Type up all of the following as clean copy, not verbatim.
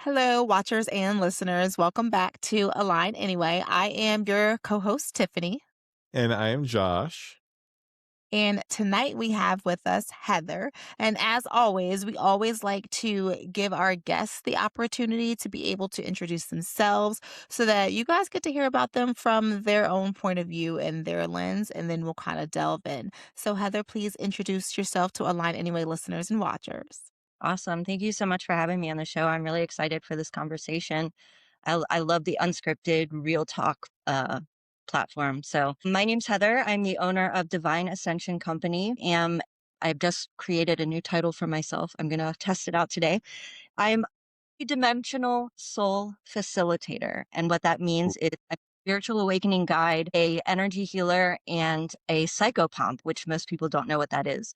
Hello, watchers and listeners. Welcome back to Align Anyway. I am your co host, Tiffany. And I am Josh. And tonight we have with us Heather. And as always, we always like to give our guests the opportunity to be able to introduce themselves so that you guys get to hear about them from their own point of view and their lens. And then we'll kind of delve in. So, Heather, please introduce yourself to Align Anyway listeners and watchers. Awesome. Thank you so much for having me on the show. I'm really excited for this conversation. I love the unscripted, real talk platform. So, my name's Heather. I'm the owner of Divine Ascension Company. And I've just created a new title for myself. I'm going to test it out today. I'm a dimensional soul facilitator. And what that means is a spiritual awakening guide, a energy healer, and a psychopomp, which most people don't know what that is.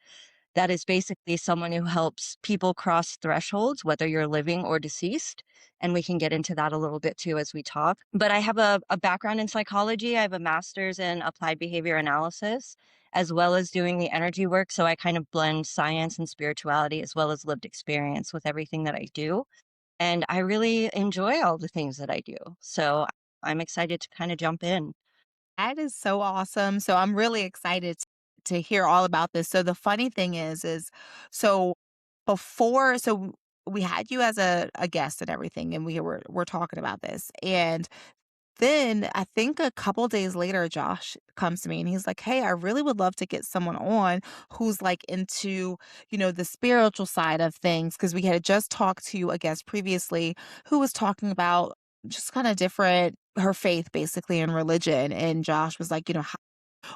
That is basically someone who helps people cross thresholds, whether you're living or deceased. And we can get into that a little bit too as we talk. But I have a background in psychology. I have a master's in applied behavior analysis, as well as doing the energy work. So I kind of blend science and spirituality as well as lived experience with everything that I do. And I really enjoy all the things that I do. So I'm excited to kind of jump in. That is so awesome. So I'm really excited to hear all about this. So the funny thing is so before so we had you as a guest and everything, and we're talking about this. And then I think a couple days later, Josh comes to me and he's like, "Hey, I really would love to get someone on who's like into, the spiritual side of things." Cause we had just talked to a guest previously who was talking about just kind of different her faith basically and religion. And Josh was like,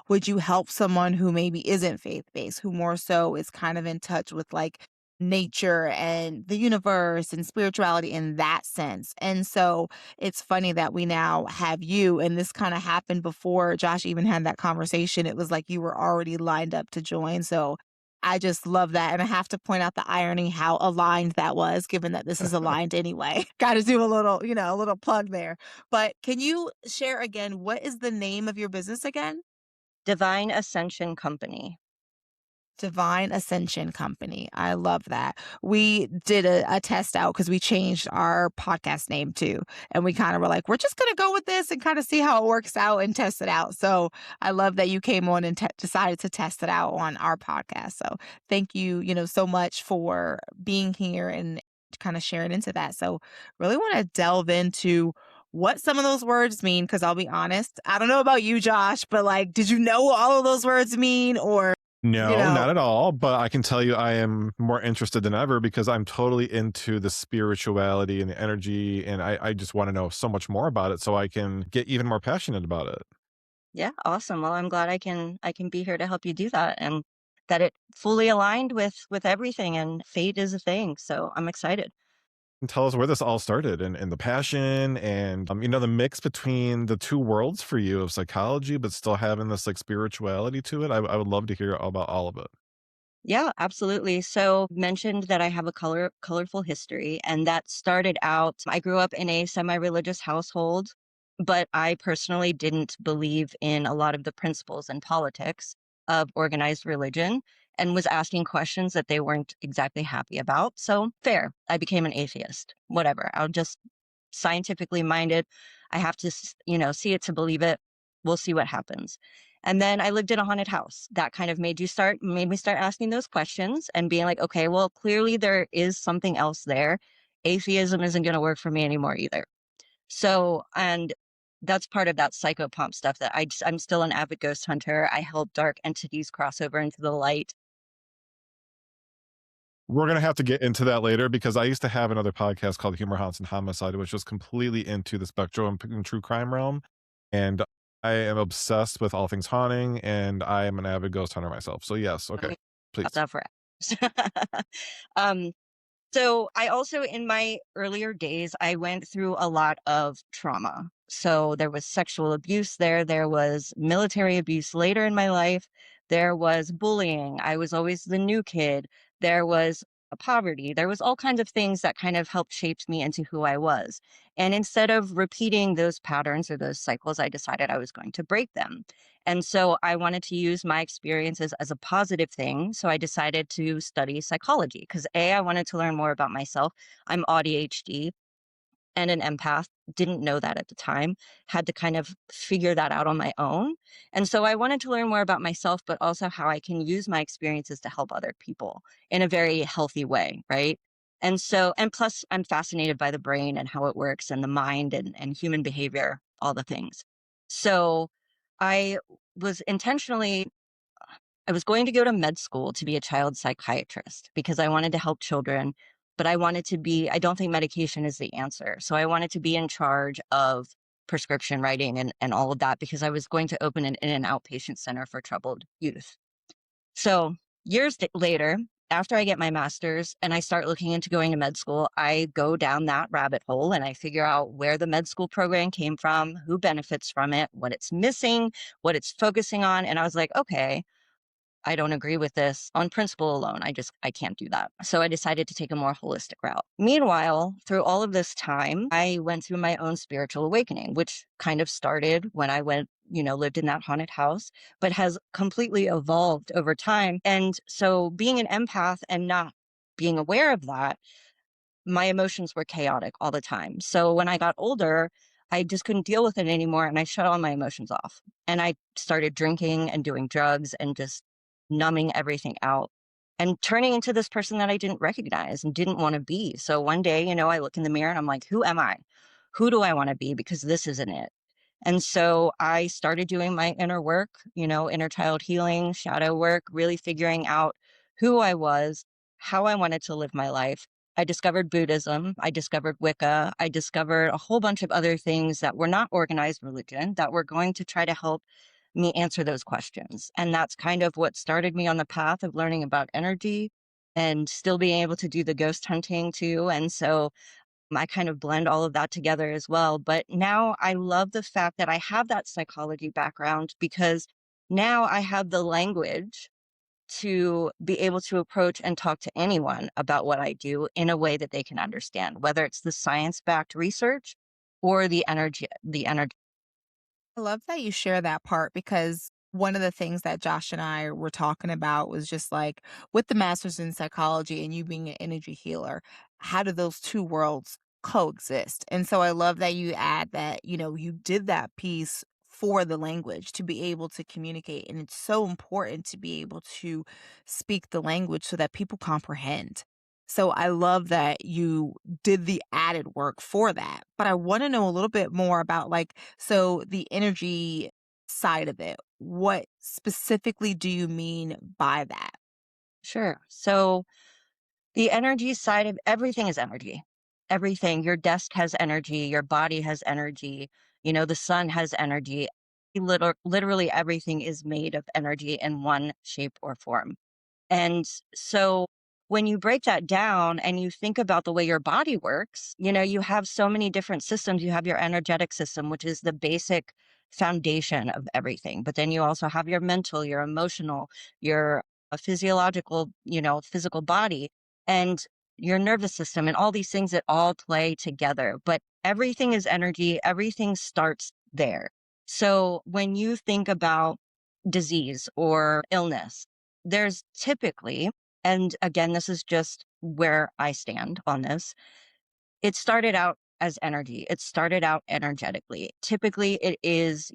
would you help someone who maybe isn't faith-based, who more so is kind of in touch with, like, nature and the universe and spirituality in that sense? And so it's funny that we now have you, and this kinda happened before Josh even had that conversation. It was like you were already lined up to join, so I just love that, and I have to point out the irony how aligned that was given that this is aligned anyway. Gotta do a little plug there. But can you share again, what is the name of your business again? Divine Ascension Company. Divine Ascension Company. I love that. We did a test out because we changed our podcast name too. And we kind of were like, we're just going to go with this and kind of see how it works out and test it out. So I love that you came on and decided to test it out on our podcast. So thank you, so much for being here and kind of sharing into that. So really want to delve into what some of those words mean because I'll be honest, I don't know about you, Josh, but like, did you know what all of those words mean or you No, know, not at all. But I can tell you I am more interested than ever because I'm totally into the spirituality and the energy. And I just want to know so much more about it so I can get even more passionate about it. Yeah, awesome. Well, I'm glad I can be here to help you do that and that it fully aligned with everything and fate is a thing. So I'm excited. And tell us where this all started and the passion and, the mix between the two worlds for you of psychology, but still having this like spirituality to it. I would love to hear about all of it. Yeah, absolutely. So mentioned that I have a colorful history and that started out I grew up in a semi-religious household, but I personally didn't believe in a lot of the principles and politics of organized religion and was asking questions that they weren't exactly happy about. So fair. I became an atheist. Whatever. I'll just scientifically minded. I have to, see it to believe it. We'll see what happens. And then I lived in a haunted house. That kind of made me start asking those questions and being like, okay, well, clearly there is something else there. Atheism isn't going to work for me anymore either. So, and that's part of that psychopomp stuff that I'm still an avid ghost hunter. I help dark entities cross over into the light. We're gonna have to get into that later because I used to have another podcast called Humor Haunts and Homicide, which was completely into the spectrum and true crime realm. And I am obsessed with all things haunting, and I am an avid ghost hunter myself. So yes, Let okay, me please. stop that for hours. um, So I also, in my earlier days, I went through a lot of trauma. So there was sexual abuse there was military abuse later in my life, there was bullying. I was always the new kid. There was poverty. There was all kinds of things that kind of helped shape me into who I was. And instead of repeating those patterns or those cycles, I decided I was going to break them. And so I wanted to use my experiences as a positive thing. So I decided to study psychology because I wanted to learn more about myself. I'm ADHD. and an empath. Didn't know that at the time, had to kind of figure that out on my own. And so I wanted to learn more about myself, but also how I can use my experiences to help other people in a very healthy way, right? And so, and plus, I'm fascinated by the brain and how it works and the mind and human behavior, all the things. So I was intentionally I was going to go to med school to be a child psychiatrist because I wanted to help children, but I don't think medication is the answer. So I wanted to be in charge of prescription writing and all of that because I was going to open an in and outpatient center for troubled youth. So later, after I get my master's and I start looking into going to med school, I go down that rabbit hole and I figure out where the med school program came from, who benefits from it, what it's missing, what it's focusing on. And I was like, okay, I don't agree with this on principle alone. I can't do that. So I decided to take a more holistic route. Meanwhile, through all of this time, I went through my own spiritual awakening, which kind of started when I lived in that haunted house, but has completely evolved over time. And so being an empath and not being aware of that, my emotions were chaotic all the time. So when I got older, I just couldn't deal with it anymore and I shut all my emotions off. And I started drinking and doing drugs and just numbing everything out and turning into this person that I didn't recognize and didn't want to be. So one day, I look in the mirror and I'm like, who am I? Who do I want to be? Because this isn't it. And so I started doing my inner work, inner child healing, shadow work, really figuring out who I was, how I wanted to live my life. I discovered Buddhism. I discovered Wicca. I discovered a whole bunch of other things that were not organized religion that were going to try to help me answer those questions. And that's kind of what started me on the path of learning about energy and still being able to do the ghost hunting too. And so I kind of blend all of that together as well. But now I love the fact that I have that psychology background because now I have the language to be able to approach and talk to anyone about what I do in a way that they can understand, whether it's the science backed research or the energy. I love that you share that part because one of the things that Josh and I were talking about was just like with the master's in psychology and you being an energy healer, how do those two worlds coexist? And so I love that you add that, you did that piece for the language to be able to communicate. And it's so important to be able to speak the language so that people comprehend. So I love that you did the added work for that. But I want to know a little bit more about so the energy side of it. What specifically do you mean by that? Sure. So the energy side of everything is energy. Everything. Your desk has energy, your body has energy, the sun has energy. Literally everything is made of energy in one shape or form. And so when you break that down and you think about the way your body works, you have so many different systems. You have your energetic system, which is the basic foundation of everything. But then you also have your mental, your emotional, your physiological, physical body, and your nervous system, and all these things that all play together. But everything is energy, everything starts there. So when you think about disease or illness, there's typically, and again, this is just where I stand on this, it started out as energy. It started out energetically. Typically, it is,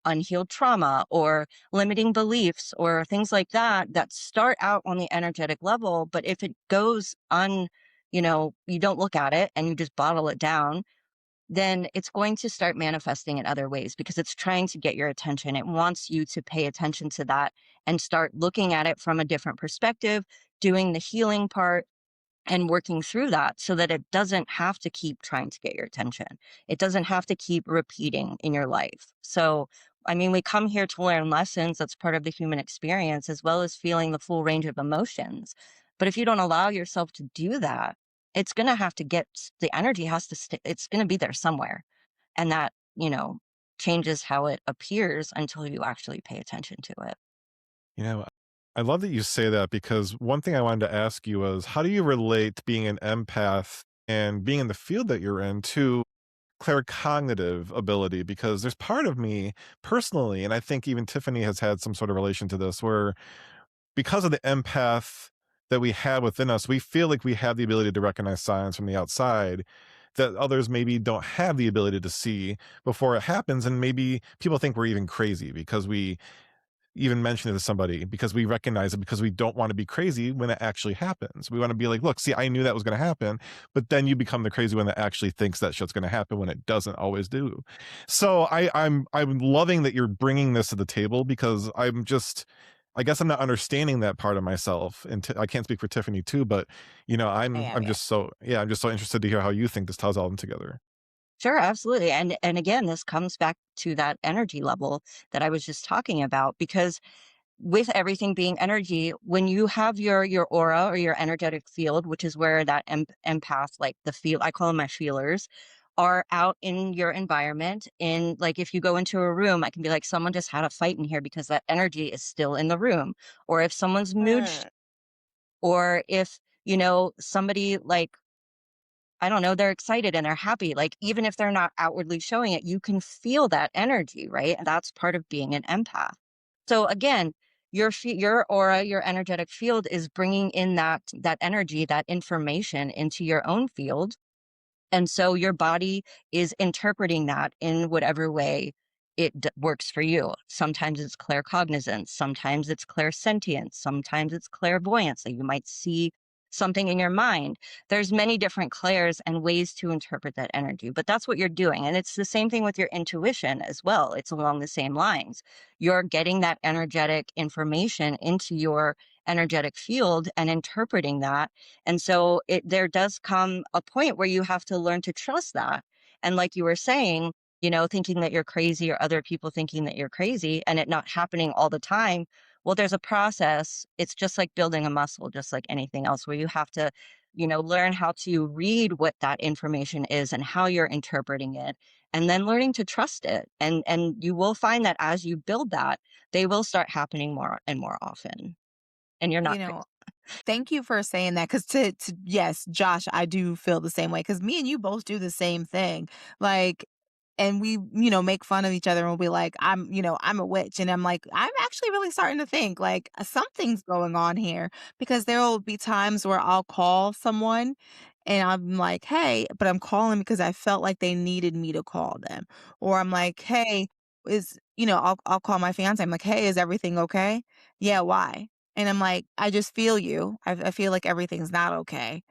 unhealed trauma or limiting beliefs or things like that start out on the energetic level. But if it goes you don't look at it and you just bottle it down, then it's going to start manifesting in other ways because it's trying to get your attention. It wants you to pay attention to that and start looking at it from a different perspective, doing the healing part and working through that so that it doesn't have to keep trying to get your attention. It doesn't have to keep repeating in your life. So, I mean, we come here to learn lessons. That's part of the human experience, as well as feeling the full range of emotions. But if you don't allow yourself to do that, it's going to have to the energy has to stay, it's going to be there somewhere. And that, changes how it appears until you actually pay attention to it. You know, I love that you say that because one thing I wanted to ask you was how do you relate being an empath and being in the field that you're in to claircognitive ability? Because there's part of me personally, and I think even Tiffany has had some sort of relation to this, where because of the empath that we have within us, we feel like we have the ability to recognize signs from the outside. that others maybe don't have the ability to see before it happens. And maybe people think we're even crazy because we even mention it to somebody, because we recognize it, because we don't want to be crazy when it actually happens. We want to be like, look, see, I knew that was going to happen. But then you become the crazy one that actually thinks that shit's going to happen when it doesn't always do. So I'm loving that you're bringing this to the table, because I guess I'm not understanding that part of myself. And I can't speak for Tiffany too, but I am, I'm yeah. just so, yeah, I'm just so interested to hear how you think this ties all in together. Sure, absolutely. And again, this comes back to that energy level that I was just talking about, because with everything being energy, when you have your aura or your energetic field, which is where that empath, like the feel, I call them my feelers, are out in your environment. In like, if you go into a room, I can be like, someone just had a fight in here because that energy is still in the room. Or if someone's mood, Mm. or if, somebody like, I don't know, they're excited and they're happy. Like, even if they're not outwardly showing it, you can feel that energy, right? And that's part of being an empath. So again, your aura, your energetic field is bringing in that energy, that information into your own field, and so your body is interpreting that in whatever way works for you. Sometimes it's claircognizance, sometimes it's clairsentience, sometimes it's clairvoyance. Like you might see something in your mind. There's many different clairs and ways to interpret that energy, but that's what you're doing. And it's the same thing with your intuition as well. It's along the same lines. You're getting that energetic information into your energetic field and interpreting that, and so there does come a point where you have to learn to trust that. And like you were saying, thinking that you're crazy or other people thinking that you're crazy and it not happening all the time. Well, there's a process. It's just like building a muscle, just like anything else, where you have to, learn how to read what that information is and how you're interpreting it, and then learning to trust it. And you will find that as you build that, they will start happening more and more often. And you're not You know, Thank you for saying that, 'cause to yes, Josh, I do feel the same way, because me and you both do the same thing, like, and we, make fun of each other, and we'll be like, I'm a witch," and I'm like, "I'm actually really starting to think, like, something's going on here," because there will be times where I'll call someone, and I'm like, "Hey," but I'm calling because I felt like they needed me to call them, or I'm like, "Hey, I'll call my fiance, I'm like, "Hey, is everything okay?" "Yeah, why?" And I'm like, "I just feel you. I feel like everything's not okay."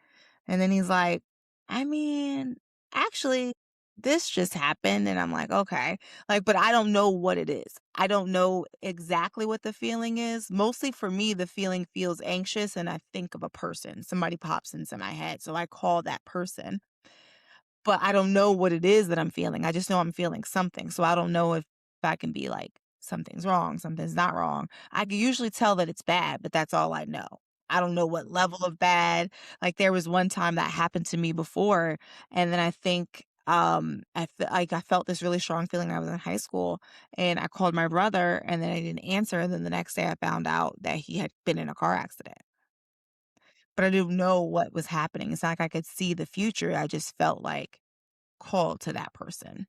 And then he's like, "I mean, actually, this just happened." And I'm like, "Okay." Like, but I don't know what it is. I don't know exactly what the feeling is. Mostly for me, the feeling feels anxious and I think of a person. Somebody pops into my head. So I call that person. But I don't know what it is that I'm feeling. I just know I'm feeling something. So I don't know if I can be like, something's wrong, something's not wrong. I can usually tell that it's bad, but that's all I know. I don't know what level of bad. Like there was one time that happened to me before, and then I think I felt this really strong feeling when I was in high school, and I called my brother, and then I didn't answer, and then the next day I found out that he had been in a car accident. But I didn't know what was happening. It's not like I could see the future. I just felt like called to that person.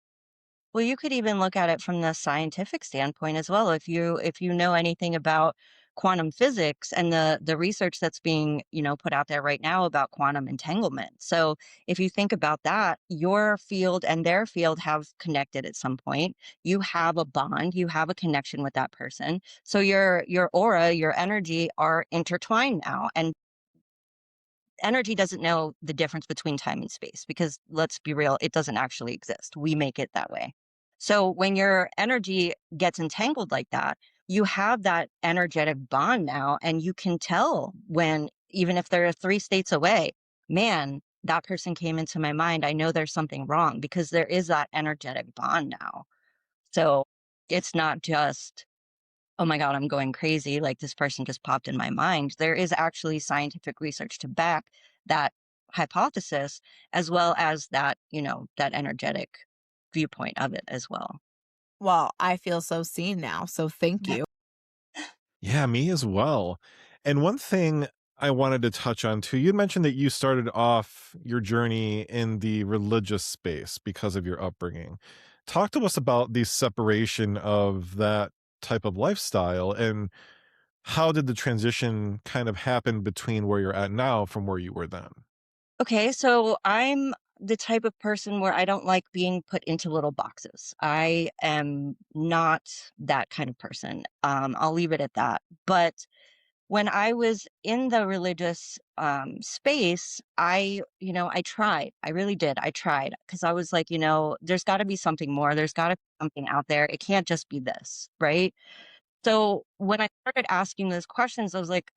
Well, you could even look at it from the scientific standpoint as well. If you know anything about quantum physics and the research that's being, put out there right now about quantum entanglement. So if you think about that, your field and their field have connected at some point. You have a bond, you have a connection with that person. So your aura, your energy are intertwined now. And energy doesn't know the difference between time and space, because let's be real, it doesn't actually exist. We make it that way. So when your energy gets entangled like that, you have that energetic bond now, and you can tell when, even if they're 3 states away, man, that person came into my mind. I know there's something wrong because there is that energetic bond now. So it's not just, oh my God, I'm going crazy. Like this person just popped in my mind. There is actually scientific research to back that hypothesis, as well as that, that energetic viewpoint of it as well. Well, I feel so seen now, so thank Yeah. you. Yeah, me as well. And one thing I wanted to touch on too, you mentioned that you started off your journey in the religious space because of your upbringing. Talk to us about the separation of that type of lifestyle, and how did the transition kind of happen between where you're at now from where you were then? Okay, so the type of person where I don't like being put into little boxes. I am not that kind of person. I'll leave it at that. But when I was in the religious space, I tried. I really did. I tried because I was like, there's got to be something more. There's got to be something out there. It can't just be this, right? So when I started asking those questions, I was like,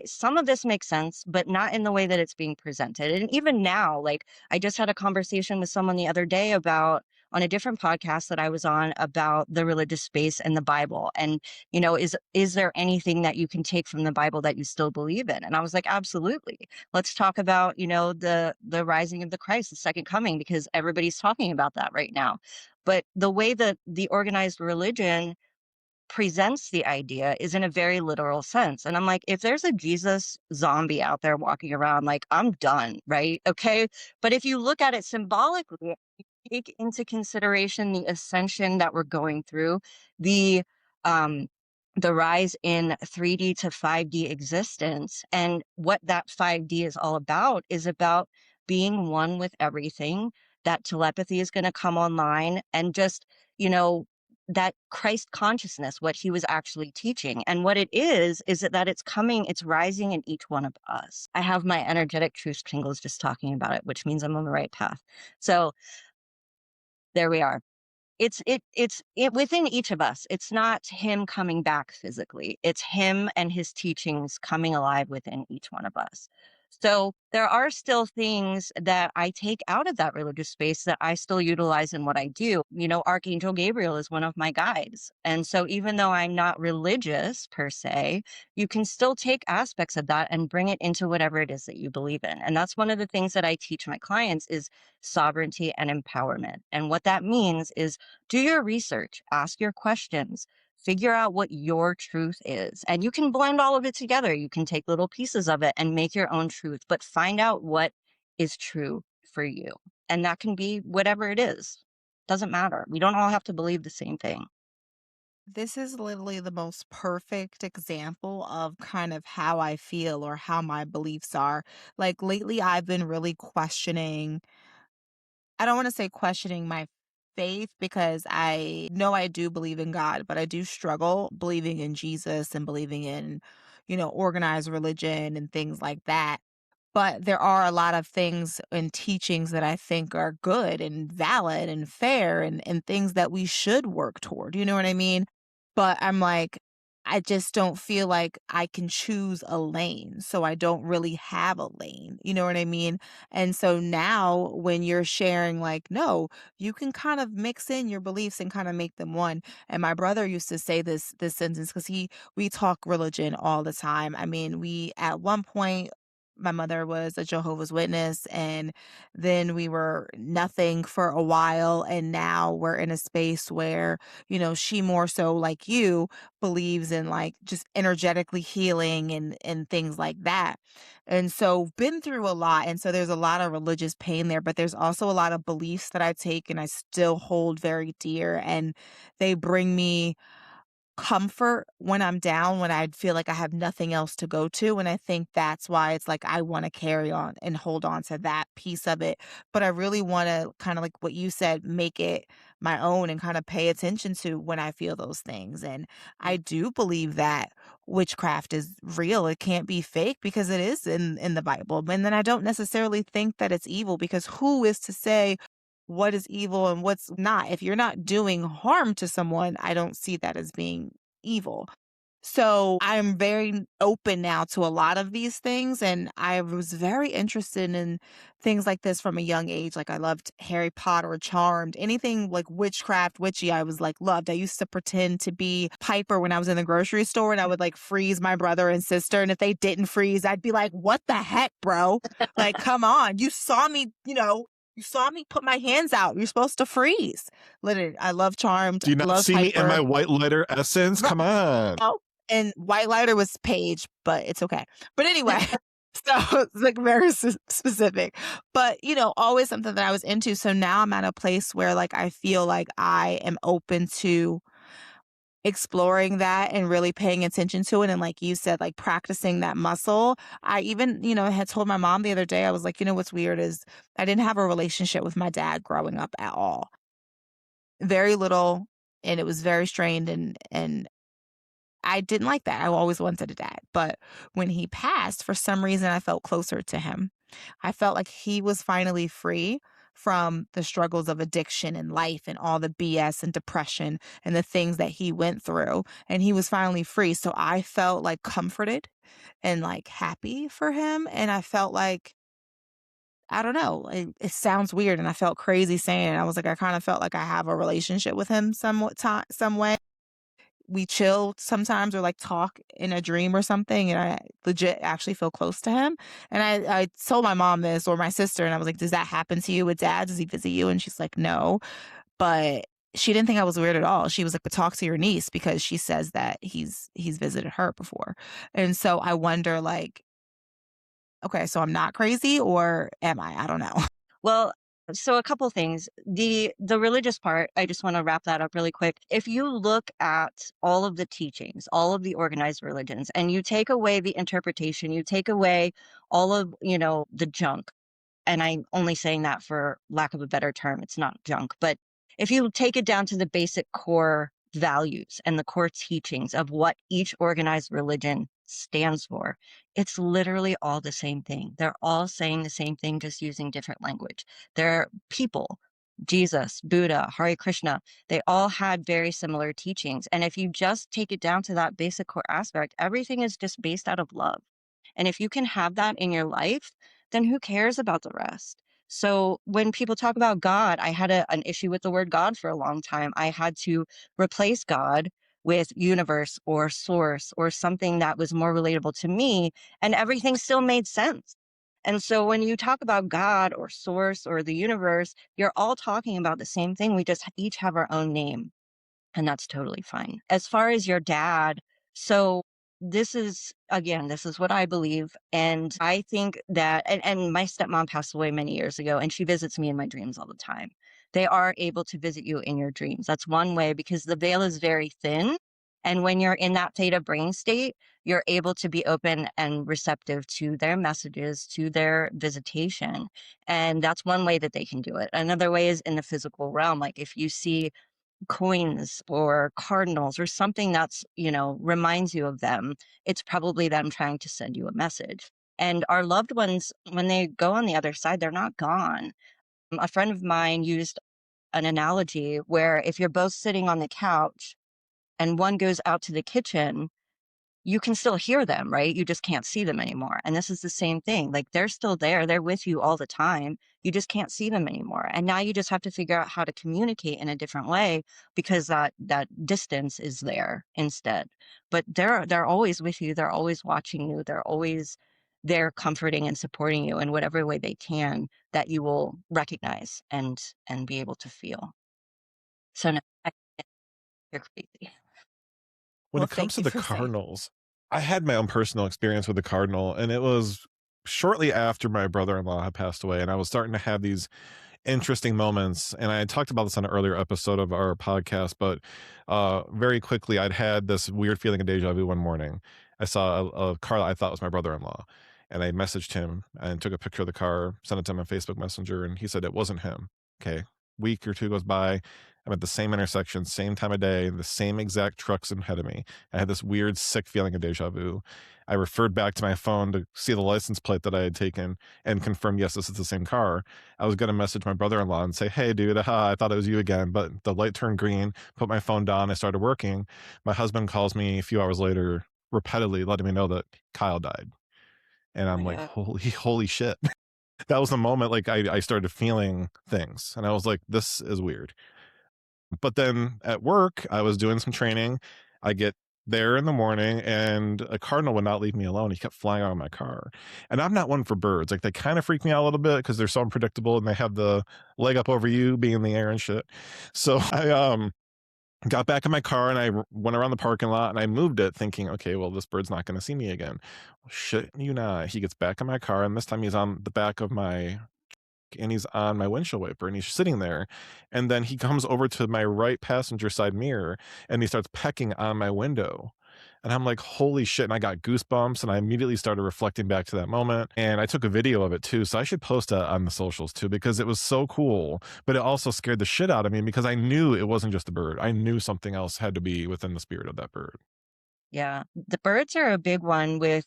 some of this makes sense, but not in the way that it's being presented. And even now, like I just had a conversation with someone the other day about on a different podcast that I was on about the religious space and the Bible. And, is there anything that you can take from the Bible that you still believe in? And I was like, absolutely. Let's talk about, the rising of the Christ, the second coming, because everybody's talking about that right now. But the way that the organized religion presents the idea is in a very literal sense. And I'm like, if there's a Jesus zombie out there walking around, like, I'm done, right? Okay. But if you look at it symbolically, you take into consideration the ascension that we're going through, the um the rise in 3D to 5D existence, and what that 5D is all about is about being one with everything. That telepathy is going to come online, and just, you know, that Christ consciousness, what he was actually teaching. And what it is that it's coming, it's rising in each one of us. I have my energetic truth tingles just talking about it, which means I'm on the right path. So there we are. It's within each of us. It's not him coming back physically. It's him and his teachings coming alive within each one of us. So there are still things that I take out of that religious space that I still utilize in what I do. Archangel Gabriel is one of my guides. And so even though I'm not religious per se, you can still take aspects of that and bring it into whatever it is that you believe in. And that's one of the things that I teach my clients is sovereignty and empowerment. And what that means is do your research, ask your questions, figure out what your truth is. And you can blend all of it together. You can take little pieces of it and make your own truth, but find out what is true for you. And that can be whatever it is. Doesn't matter. We don't all have to believe the same thing. This is literally the most perfect example of kind of how I feel or how my beliefs are. Like lately, I've been really questioning. I don't want to say questioning my faith because I know I do believe in God, but I do struggle believing in Jesus and believing in, organized religion and things like that. But there are a lot of things and teachings that I think are good and valid and fair and things that we should work toward. You know what I mean? But I'm like, I just don't feel like I can choose a lane. So I don't really have a lane. You know what I mean? And so now when you're sharing, like, no, you can kind of mix in your beliefs and kind of make them one. And my brother used to say this sentence because we talk religion all the time. I mean, we at one point my mother was a Jehovah's Witness, and then we were nothing for a while, and now we're in a space where, she more so like you believes in like just energetically healing and things like that. And so been through a lot, and so there's a lot of religious pain there, but there's also a lot of beliefs that I take and I still hold very dear, and they bring me comfort when I'm down, when I feel like I have nothing else to go to. And I think that's why it's like I want to carry on and hold on to that piece of it. But I really want to kind of like what you said, make it my own and kind of pay attention to when I feel those things. And I do believe that witchcraft is real. It can't be fake because it is in the Bible. And then I don't necessarily think that it's evil because who is to say what is evil and what's not? If you're not doing harm to someone, I don't see that as being evil. So I'm very open now to a lot of these things. And I was very interested in things like this from a young age. Like I loved Harry Potter, Charmed, anything like witchcraft, witchy, I was like loved. I used to pretend to be Piper when I was in the grocery store and I would like freeze my brother and sister. And if they didn't freeze, I'd be like, what the heck, bro? Like, come on. You saw me put my hands out. You're supposed to freeze. Literally, I love Charmed. Do you I not love see me in Piper. my white lighter essence? Come on. Oh, and White Lighter was Paige, but it's okay. But anyway, so it's like very specific. But, always something that I was into. So now I'm at a place where like I feel like I am open to exploring that and really paying attention to it, and like you said, like practicing that muscle. I even, had told my mom the other day, I was like, what's weird is I didn't have a relationship with my dad growing up at all. Very little, and it was very strained, and I didn't like that. I always wanted a dad. But when he passed, for some reason I felt closer to him. I felt like he was finally free from the struggles of addiction and life and all the BS and depression and the things that he went through. And he was finally free. So I felt like comforted and like happy for him. And I felt like, I don't know, it sounds weird. And I felt crazy saying it. I was like, I kind of felt like I have a relationship with him some way. We chill sometimes or like talk in a dream or something, and I legit actually feel close to him. And I told my mom this or my sister, and I was like, "Does that happen to you with dad? Does he visit you?" And she's like, "No," but she didn't think I was weird at all. She was like, "But talk to your niece because she says that he's visited her before." And so I wonder, like, okay, so I'm not crazy or am I? I don't know. Well, so a couple things. The religious part, I just want to wrap that up really quick. If you look at all of the teachings, all of the organized religions, and you take away the interpretation, you take away all of, the junk, and I'm only saying that for lack of a better term, it's not junk, but if you take it down to the basic core values and the core teachings of what each organized religion stands for, it's literally all the same thing. They're all saying the same thing, just using different language. They're people, Jesus, Buddha, Hare Krishna, they all had very similar teachings. And if you just take it down to that basic core aspect, everything is just based out of love. And if you can have that in your life, then who cares about the rest? So when people talk about God, I had an issue with the word God for a long time. I had to replace God with universe or source or something that was more relatable to me, and everything still made sense. And so when you talk about God or source or the universe, you're all talking about the same thing. We just each have our own name, and that's totally fine. As far as your dad, so this is again, this is what I believe. And I think that and my stepmom passed away many years ago, and she visits me in my dreams all the time. They are able to visit you in your dreams. That's one way because the veil is very thin. And when you're in that theta brain state, you're able to be open and receptive to their messages, to their visitation. And that's one way that they can do it. Another way is in the physical realm. Like if you see coins or cardinals or something that's, reminds you of them, it's probably them trying to send you a message. And our loved ones, when they go on the other side, they're not gone. A friend of mine used an analogy where if you're both sitting on the couch and one goes out to the kitchen, you can still hear them, right? You just can't see them anymore. And this is the same thing. Like they're still there. They're with you all the time. You just can't see them anymore. And now you just have to figure out how to communicate in a different way because that distance is there instead. But they're always with you. They're always watching you. They're always there comforting and supporting you in whatever way they can that you will recognize and be able to feel. So no, you're crazy. When Well, it comes thank to you the for saying. Cardinals, I had my own personal experience with the Cardinal, and it was shortly after my brother-in-law had passed away, and I was starting to have these interesting moments. And I had talked about this on an earlier episode of our podcast, but very quickly, I'd had this weird feeling of deja vu one morning. I saw a car that I thought was my brother-in-law, and I messaged him and took a picture of the car, sent it to him on Facebook Messenger, and he said it wasn't him. Okay, week or two goes by. I'm at the same intersection, same time of day, the same exact trucks ahead of me. I had this weird, sick feeling of deja vu. I referred back to my phone to see the license plate that I had taken and confirmed, yes, this is the same car. I was going to message my brother-in-law and say, hey, dude, I thought it was you again. But the light turned green, put my phone down. I started working. My husband calls me a few hours later, repeatedly letting me know that Kyle died. And Oh I'm my like, God. holy shit. That was the moment like I started feeling things. And I was like, this is weird. But then at work, I was doing some training. I get there in the morning and a cardinal would not leave me alone. He kept flying out of my car. And I'm not one for birds. Like they kind of freak me out a little bit because they're so unpredictable and they have the leg up over you, being in the air and shit. So I got back in my car and went around the parking lot and I moved it thinking, okay, well, this bird's not going to see me again. Well, shit, you not. He gets back in my car and this time he's on the back of my and he's on my windshield wiper and he's sitting there. And then he comes over to my right passenger side mirror and he starts pecking on my window. And I'm like, holy shit. And I got goosebumps and I immediately started reflecting back to that moment. And I took a video of it too. So I should post that on the socials too, because it was so cool. But it also scared the shit out of me because I knew it wasn't just a bird. I knew something else had to be within the spirit of that bird. Yeah. The birds are a big one with,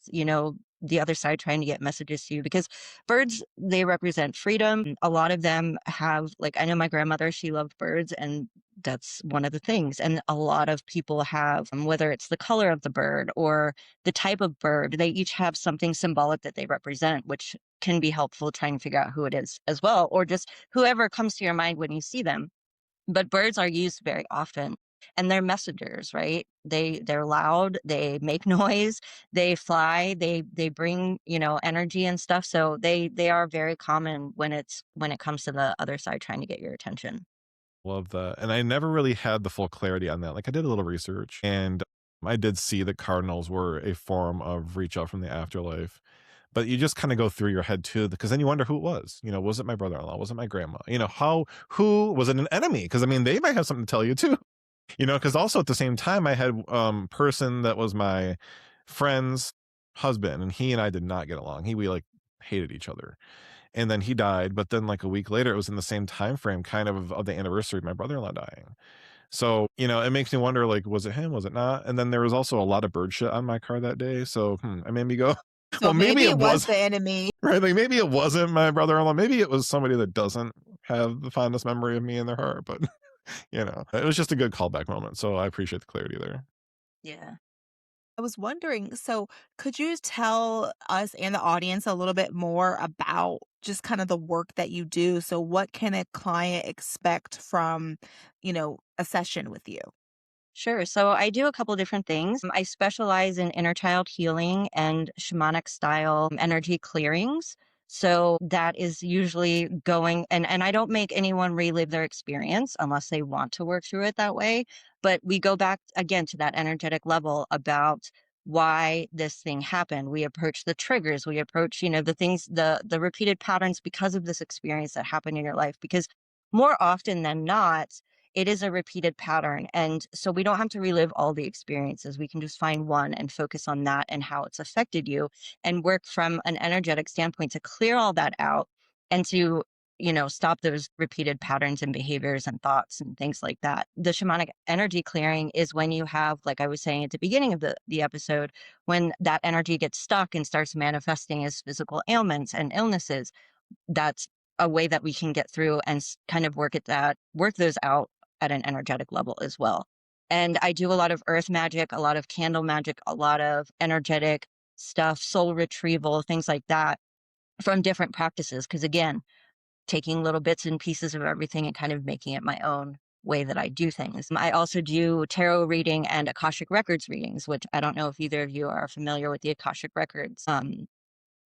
the other side trying to get messages to you because birds, they represent freedom. A lot of them have, like, I know my grandmother, she loved birds, and that's one of the things. And a lot of people have, whether it's the color of the bird or the type of bird, they each have something symbolic that they represent, which can be helpful trying to figure out who it is as well, or just whoever comes to your mind when you see them. But birds are used very often, and they're messengers, right? They're loud, they make noise, they fly, they bring, energy and stuff. So they are very common when it comes to the other side trying to get your attention. Love that. And I never really had the full clarity on that. Like I did a little research and I did see that cardinals were a form of reach out from the afterlife. But you just kind of go through your head too, because then you wonder who it was. Was it my brother-in-law? Was it my grandma? Who was it an enemy? Because I mean, they might have something to tell you too. Because also at the same time, I had person that was my friend's husband, and he and I did not get along. We like hated each other, and then he died. But then like a week later, it was in the same time frame, kind of the anniversary of my brother-in-law dying. So it makes me wonder, like, was it him? Was it not? And then there was also a lot of bird shit on my car that day. So it made me go, So well, maybe maybe it it was was the enemy. right. Like maybe it wasn't my brother-in-law. Maybe it was somebody that doesn't have the fondest memory of me in their heart. But it was just a good callback moment. So I appreciate the clarity there. Yeah. I was wondering, so could you tell us and the audience a little bit more about just kind of the work that you do? So what can a client expect from, a session with you? Sure. So I do a couple different things. I specialize in inner child healing and shamanic style energy clearings. So that is usually going, and I don't make anyone relive their experience unless they want to work through it that way. But we go back again to that energetic level about why this thing happened. We approach the triggers, we approach, the things, the repeated patterns because of this experience that happened in your life. Because more often than not, it is a repeated pattern. And so we don't have to relive all the experiences. We can just find one and focus on that and how it's affected you and work from an energetic standpoint to clear all that out and to, stop those repeated patterns and behaviors and thoughts and things like that. The shamanic energy clearing is when you have, like I was saying at the beginning of the episode, when that energy gets stuck and starts manifesting as physical ailments and illnesses. That's a way that we can get through and kind of work those out at an energetic level as well. And I do a lot of earth magic, a lot of candle magic, a lot of energetic stuff, soul retrieval, things like that from different practices. Because again, taking little bits and pieces of everything and kind of making it my own way that I do things. I also do tarot reading and Akashic Records readings, which I don't know if either of you are familiar with the Akashic Records. I'm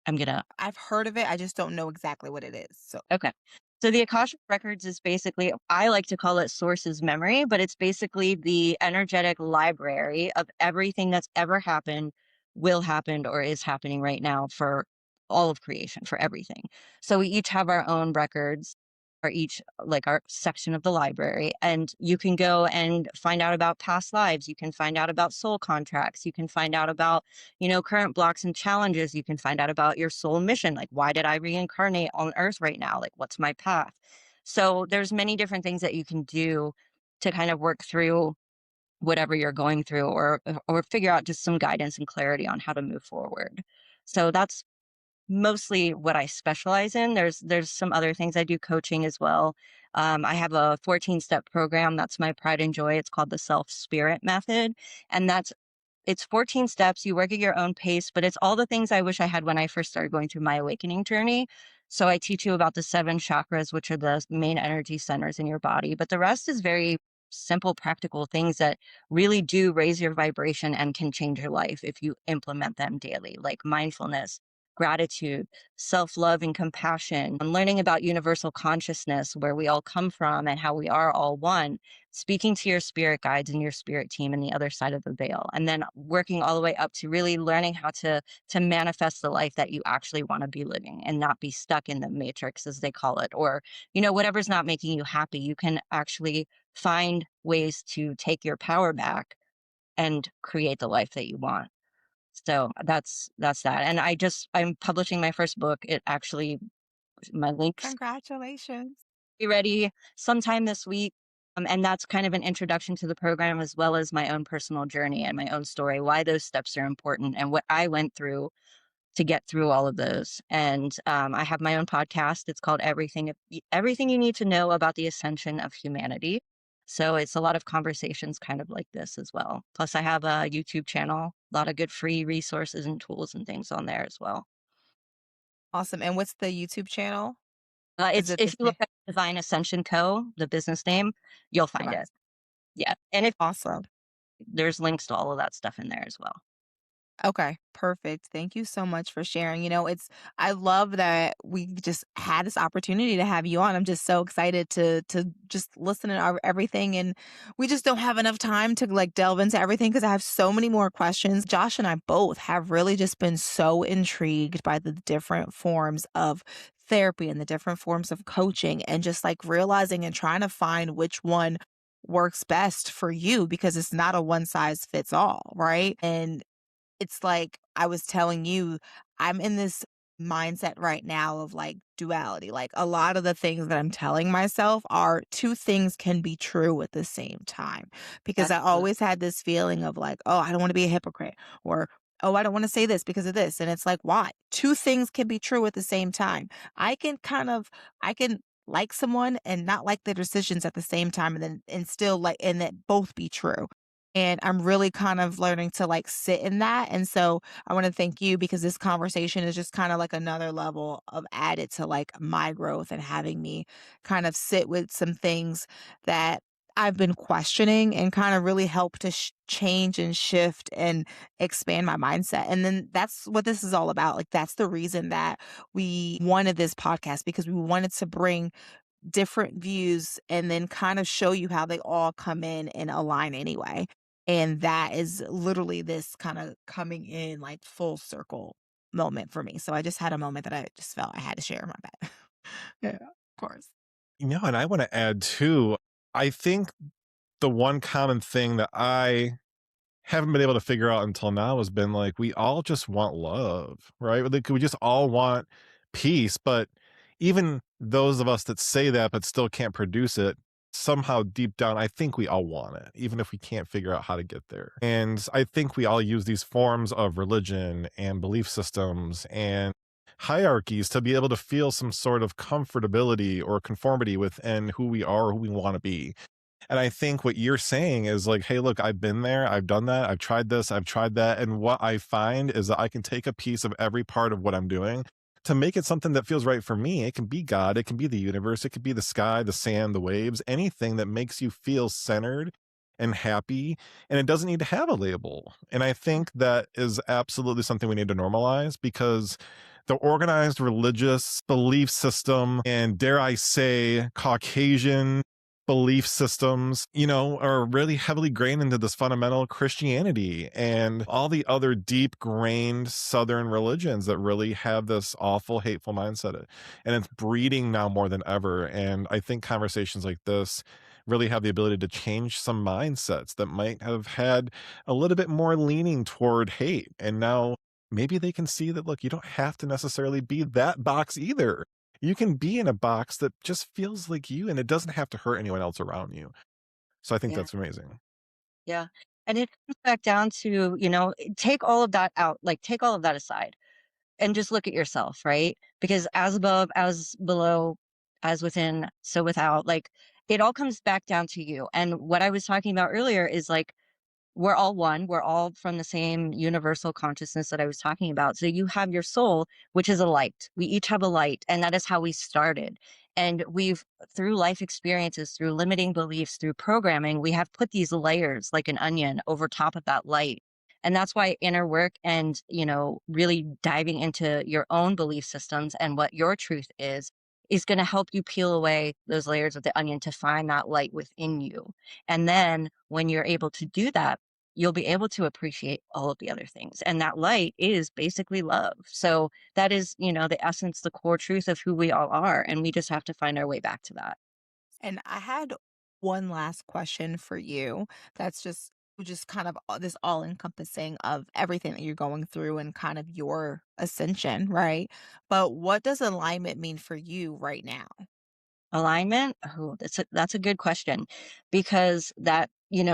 gonna I've heard of it. I just don't know exactly what it is. So Okay. So the Akashic Records is basically, I like to call it source's memory, but it's basically the energetic library of everything that's ever happened, will happen, or is happening right now for all of creation, for everything. So we each have our own records, or each like our section of the library. And you can go and find out about past lives. You can find out about soul contracts. You can find out about current blocks and challenges. You can find out about your soul mission. Like, why did I reincarnate on earth right now? Like, what's my path? So there's many different things that you can do to kind of work through whatever you're going through or figure out just some guidance and clarity on how to move forward. So that's mostly what I specialize in. There's some other things I do coaching as well. I have a 14-step program. That's my pride and joy. It's called the Self Spirit Method. And it's 14 steps. You work at your own pace, but it's all the things I wish I had when I first started going through my awakening journey. So I teach you about the 7 chakras, which are the main energy centers in your body. But the rest is very simple, practical things that really do raise your vibration and can change your life if you implement them daily, like mindfulness, gratitude, self-love and compassion, and learning about universal consciousness, where we all come from and how we are all one, speaking to your spirit guides and your spirit team and the other side of the veil, and then working all the way up to really learning how to manifest the life that you actually want to be living and not be stuck in the matrix, as they call it, or whatever's not making you happy. You can actually find ways to take your power back and create the life that you want. So that's that. And I'm publishing my first book. It actually, my links Congratulations. be ready sometime this week. And that's kind of an introduction to the program, as well as my own personal journey and my own story, why those steps are important and what I went through to get through all of those. And I have my own podcast. It's called Everything You Need to Know About the Ascension of Humanity. So it's a lot of conversations kind of like this as well. Plus, I have a YouTube channel, a lot of good free resources and tools and things on there as well. Awesome. And what's the YouTube channel? Is It's it the if you look same? at Divine Ascension Co., the business name, you'll find it. Device. Yeah, and if Awesome. there's links to all of that stuff in there as well. Okay, perfect. Thank you so much for sharing. I love that we just had this opportunity to have you on. I'm just so excited to just listen to everything, and we just don't have enough time to like delve into everything because I have so many more questions. Josh and I both have really just been so intrigued by the different forms of therapy and the different forms of coaching, and just like realizing and trying to find which one works best for you, because it's not a one size fits all, right? And it's like I was telling you, I'm in this mindset right now of like duality. Like a lot of the things that I'm telling myself are two things can be true at the same time. Because I Absolutely. always had this feeling of like, oh, I don't want to be a hypocrite, or oh, I don't want to say this because of this. And it's like, why? Two things can be true at the same time. I can kind of, I can like someone and not like their decisions at the same time, and still like and that both be true. And I'm really kind of learning to like sit in that. And so I want to thank you, because this conversation is just kind of like another level of added to like my growth, and having me kind of sit with some things that I've been questioning, and kind of really help to change and shift and expand my mindset. And then that's what this is all about. Like, that's the reason that we wanted this podcast, because we wanted to bring different views and then kind of show you how they all come in and align anyway. And that is literally this kind of coming in like full circle moment for me. So I just had a moment that I just felt I had to share my bad. Yeah, of course. And I want to add too, I think the one common thing that I haven't been able to figure out until now has been like we all just want love, right? Like we just all want peace, but even those of us that say that but still can't produce it, somehow deep down I think we all want it, even if we can't figure out how to get there. And I think we all use these forms of religion and belief systems and hierarchies to be able to feel some sort of comfortability or conformity within who we are, who we want to be. And I think what you're saying is like, hey, look, I've been there, I've done that, I've tried this, I've tried that. And what I find is that I can take a piece of every part of what I'm doing to make it something that feels right for me. It can be God, it can be the universe, it could be the sky, the sand, the waves, anything that makes you feel centered and happy. And it doesn't need to have a label. And I think that is absolutely something we need to normalize, because the organized religious belief system, and dare I say, Caucasian belief systems, are really heavily grained into this fundamental Christianity and all the other deep grained Southern religions that really have this awful, hateful mindset. And it's breeding now more than ever. And I think conversations like this really have the ability to change some mindsets that might have had a little bit more leaning toward hate. And now maybe they can see that, look, you don't have to necessarily be that box either. You can be in a box that just feels like you, and it doesn't have to hurt anyone else around you. So I think Yeah. that's amazing. Yeah. And it comes back down to, take all of that out, like take all of that aside and just look at yourself, right? Because as above, as below, as within, so without, like it all comes back down to you. And what I was talking about earlier is like, we're all one. We're all from the same universal consciousness that I was talking about. So you have your soul, which is a light. We each have a light, and that is how we started. And through life experiences, through limiting beliefs, through programming, we have put these layers like an onion over top of that light. And that's why inner work and, really diving into your own belief systems and what your truth is going to help you peel away those layers of the onion to find that light within you. And then when you're able to do that, you'll be able to appreciate all of the other things. And that light is basically love. So that is, the essence, the core truth of who we all are. And we just have to find our way back to that. And I had one last question for you that's just kind of this all encompassing of everything that you're going through and kind of your ascension, right? But what does alignment mean for you right now? Alignment? Oh, that's a good question because that,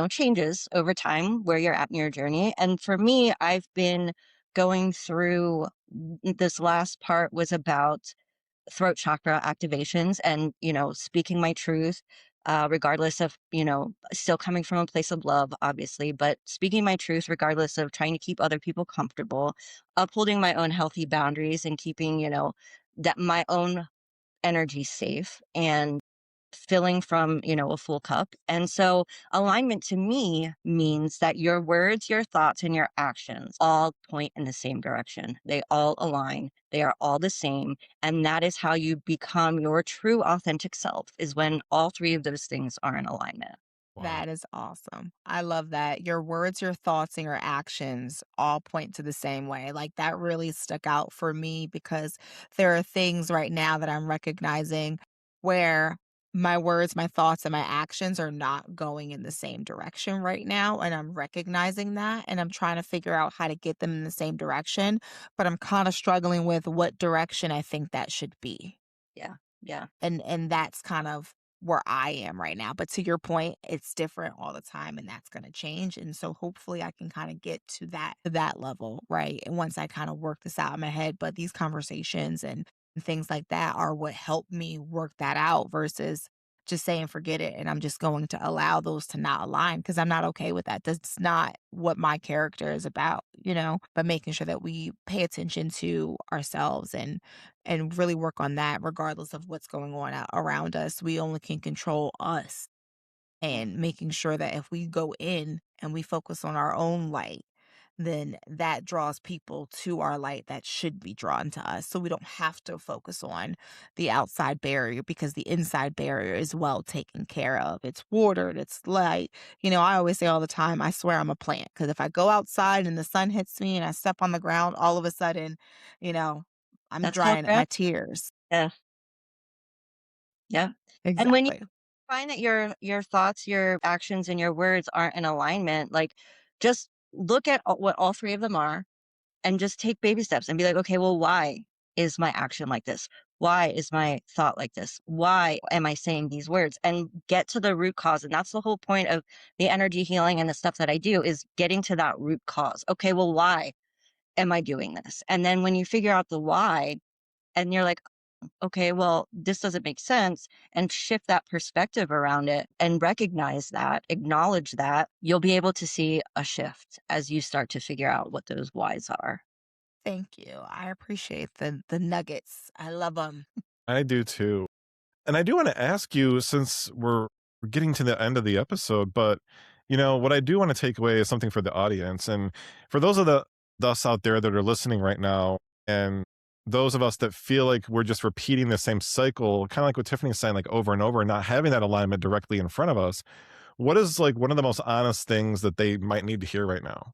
changes over time where you're at in your journey. And for me, I've been going through this last part was about throat chakra activations and, speaking my truth, regardless of, still coming from a place of love, obviously, but speaking my truth, regardless of trying to keep other people comfortable, upholding my own healthy boundaries and keeping, that my own energy safe and filling from, a full cup. And so alignment to me means that your words, your thoughts, and your actions all point in the same direction. They all align. They are all the same. And that is how you become your true authentic self, is when all three of those things are in alignment. Wow. That is awesome. I love that. Your words, your thoughts, and your actions all point to the same way. Like that really stuck out for me because there are things right now that I'm recognizing where my words, my thoughts, and my actions are not going in the same direction right now. And I'm recognizing that and I'm trying to figure out how to get them in the same direction. But I'm kind of struggling with what direction I think that should be. Yeah. Yeah. And that's kind of where I am right now, but to your point, it's different all the time and that's gonna change, and so hopefully I can kinda get to that level, right? And once I kinda work this out in my head, but these conversations and things like that are what help me work that out versus just saying forget it and I'm just going to allow those to not align because 'cause I'm not okay with that. That's not what my character is about, But making sure that we pay attention to ourselves and really work on that regardless of what's going on around us. We only can control us and making sure that if we go in and we focus on our own light, then that draws people to our light that should be drawn to us. So we don't have to focus on the outside barrier because the inside barrier is well taken care of. It's watered, it's light. I always say all the time, I swear I'm a plant because if I go outside and the sun hits me and I step on the ground, all of a sudden, you know, I'm That's called drying up my gratitude. tears. Yeah. Yeah. And when you Exactly. find that your thoughts, your actions, and your words aren't in alignment, like just look at what all three of them are and just take baby steps and be like, okay, well, why is my action like this? Why is my thought like this? Why am I saying these words? And get to the root cause. And that's the whole point of the energy healing and the stuff that I do is getting to that root cause. Okay, well, why am I doing this? And then when you figure out the why, and you're like, okay, well, this doesn't make sense, and shift that perspective around it and recognize that, acknowledge that, you'll be able to see a shift as you start to figure out what those whys are. Thank you. I appreciate the nuggets. I love them. I do too. And I do want to ask you, since we're getting to the end of the episode, but what I do want to take away is something for the audience. And for those of the us out there that are listening right now, and those of us that feel like we're just repeating the same cycle, kind of like what Tiffany's saying, like over and over, and not having that alignment directly in front of us, what is like one of the most honest things that they might need to hear right now?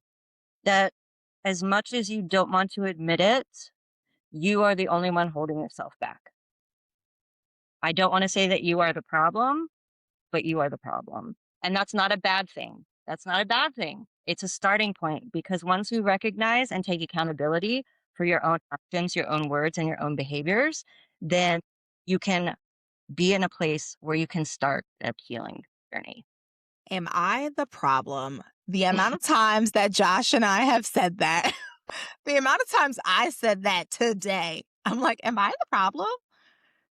That as much as you don't want to admit it, you are the only one holding yourself back. I don't want to say that you are the problem, but you are the problem. And that's not a bad thing. That's not a bad thing. It's a starting point because once you recognize and take accountability for your own actions, your own words, and your own behaviors, then you can be in a place where you can start a healing journey. Am I the problem? The amount of times that Josh and I have said that, the amount of times I said that today, I'm like, am I the problem?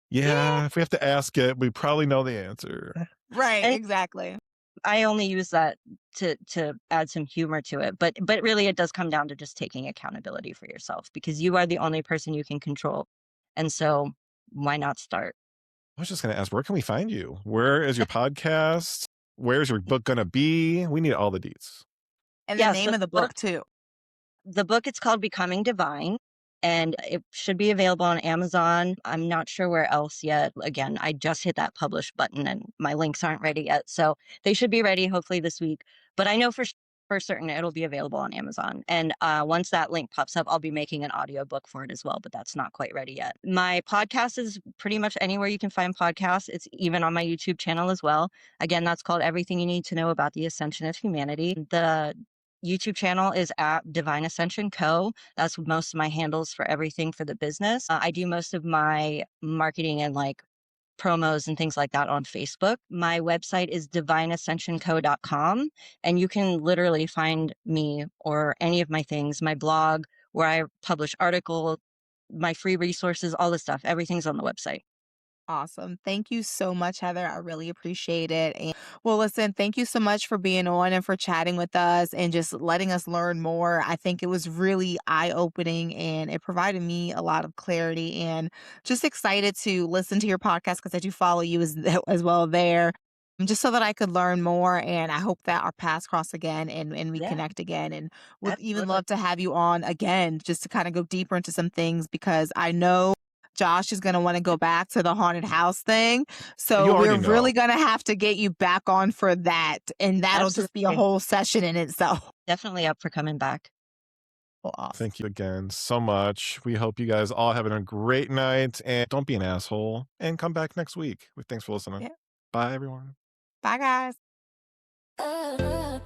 Yeah. Yeah, if we have to ask it, we probably know the answer. Right. And Exactly. I only use that to add some humor to it, but really it does come down to just taking accountability for yourself because you are the only person you can control. And so why not start? I was just going to ask, where can we find you? Where is your podcast? Where's your book going to be? We need all the deets. And the Yeah, so name of the book too. the book, it's called Becoming Divine, and it should be available on Amazon. I'm not sure where else yet. Again, I just hit that publish button and my links aren't ready yet. So they should be ready hopefully this week. But I know for certain it'll be available on Amazon. And once that link pops up, I'll be making an audiobook for it as well, but that's not quite ready yet. My podcast is pretty much anywhere you can find podcasts. It's even on my YouTube channel as well. Again, that's called Everything You Need to Know About the Ascension of Humanity. The YouTube channel is at Divine Ascension Co. That's most of my handles for everything for the business. I do most of my marketing and like promos and things like that on Facebook. My website is divineascensionco.com, and you can literally find me or any of my things, my blog, where I publish articles, my free resources, all this stuff. Everything's on the website. Awesome. Thank you so much, Heather. I really appreciate it. And well, listen, thank you so much for being on and for chatting with us and just letting us learn more. I think it was really eye-opening and it provided me a lot of clarity and just excited to listen to your podcast because I do follow you as well there. Just so that I could learn more. And I hope that our paths cross again and we Yeah, connect again. And would even absolutely. love to have you on again just to kind of go deeper into some things because I know Josh is gonna wanna go back to the haunted house thing, so You we're already really know. gonna have to get you back on for that, and that'll just be a Absolutely. whole session in itself. Definitely up for coming back. Well, awesome. Thank you again so much. We hope you guys all having a great night and don't be an asshole and come back next week. Thanks for listening. Yeah. Bye, everyone. Bye, guys.